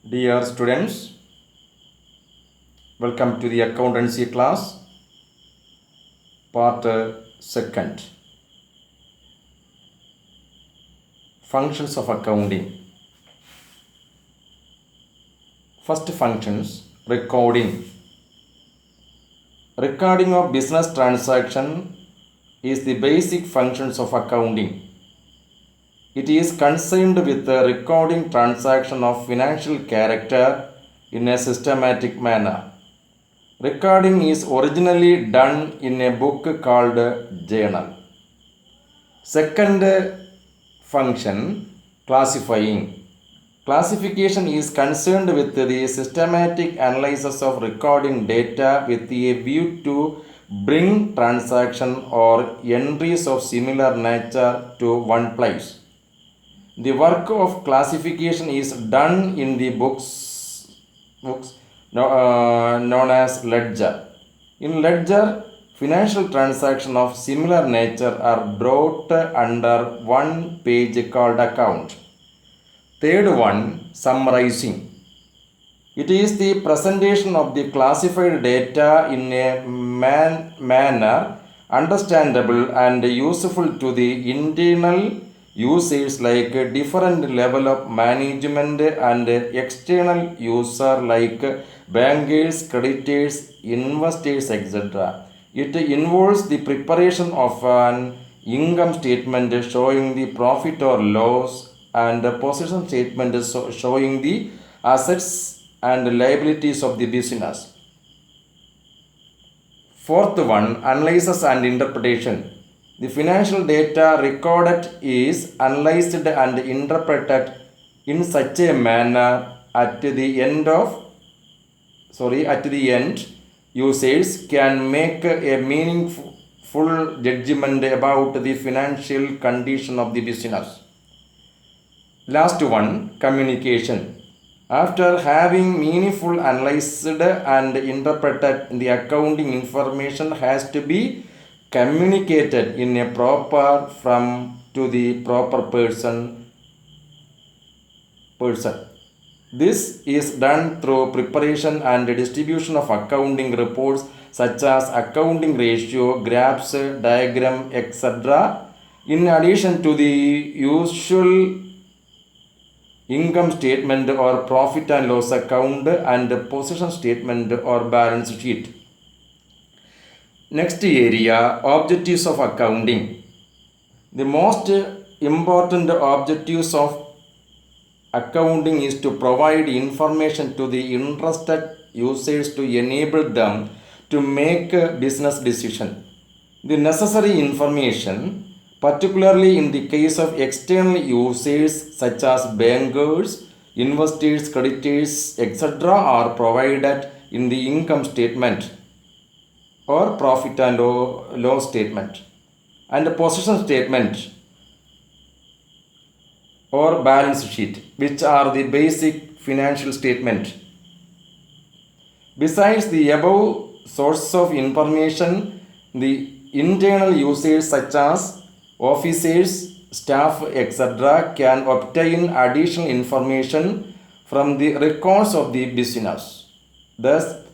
Dear students, welcome to the accountancy class, part second. Functions of accounting. First functions, recording. Recording of business transaction is the basic functions of accounting. It is concerned with the recording transaction of financial character in a systematic manner. Recording is originally done in a book called journal. Second function, classifying. Classification is concerned with the systematic analysis of recording data with a view to bring transaction or entries of similar nature to one place. The work of classification is done in the books known as ledger. In ledger, financial transactions of similar nature are brought under one page called account. Third one, summarizing. It is the presentation of the classified data in a manner understandable and useful to the internal users like different level of management and external user like bankers, creditors, investors, etc. It involves the preparation of an income statement showing the profit or loss and a position statement showing the assets and liabilities of the business. Fourth one, analysis and interpretation. The financial data recorded is analyzed and interpreted in such a manner at the end, users can make a meaningful judgment about the financial condition of the business. Last one, communication. After having meaningful analyzed and interpreted, the accounting information has to be communicated in a proper form to the proper person. This is done through preparation and distribution of accounting reports such as accounting ratio, graphs, diagram, etc. In addition to the usual income statement or profit and loss account and position statement or balance sheet. Next area, objectives of accounting. The most important objectives of accounting is to provide information to the interested users to enable them to make a business decision. The necessary information, particularly in the case of external users such as bankers, investors, creditors, etc., are provided in the income statement or profit and loss statement and the position statement or balance sheet, which are the basic financial statement. Besides the above source of information, the internal users such as officers, staff, etc. can obtain additional information from the records of the business. Thus,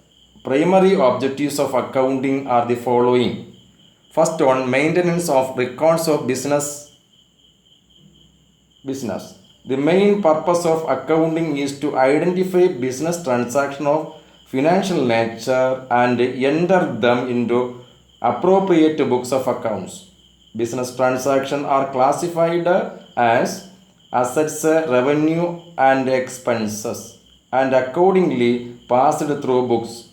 primary objectives of accounting are the following. First one, maintenance of records of business. The main purpose of accounting is to identify business transactions of financial nature and enter them into appropriate books of accounts. Business transactions are classified as assets, revenue, and expenses, and accordingly passed through books.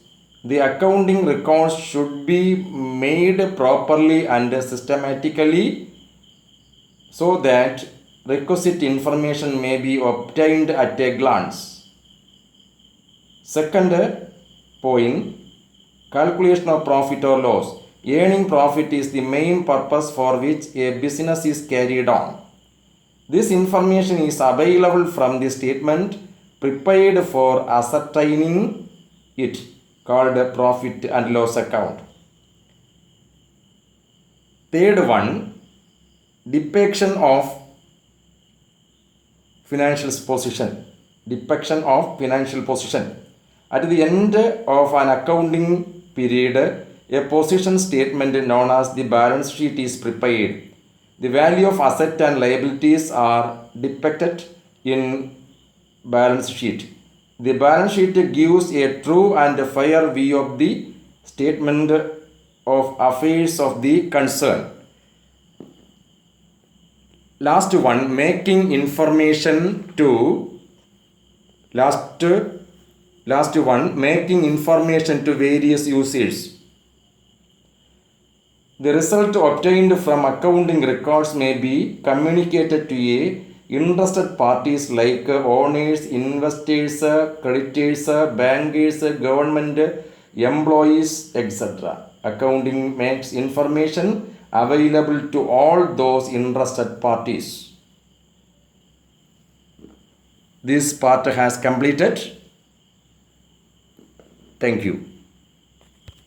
The accounting records should be made properly and systematically so that requisite information may be obtained at a glance. Second point, calculation of profit or loss. Earning profit is the main purpose for which a business is carried on. This information is available from the statement prepared for ascertaining it, called profit and loss account. Third one, depiction of financial position. depiction of financial position. At the end of an accounting period, a position statement known as the balance sheet is prepared. The value of assets and liabilities are depicted in balance sheet. The balance sheet gives a true and fair view of the statement of affairs of the concern. Last one, making information to various users. The result obtained from accounting records may be communicated to interested parties like owners, investors, creditors, bankers, government employees, etc. Accounting makes information available to all those interested parties. This part has completed. Thank you.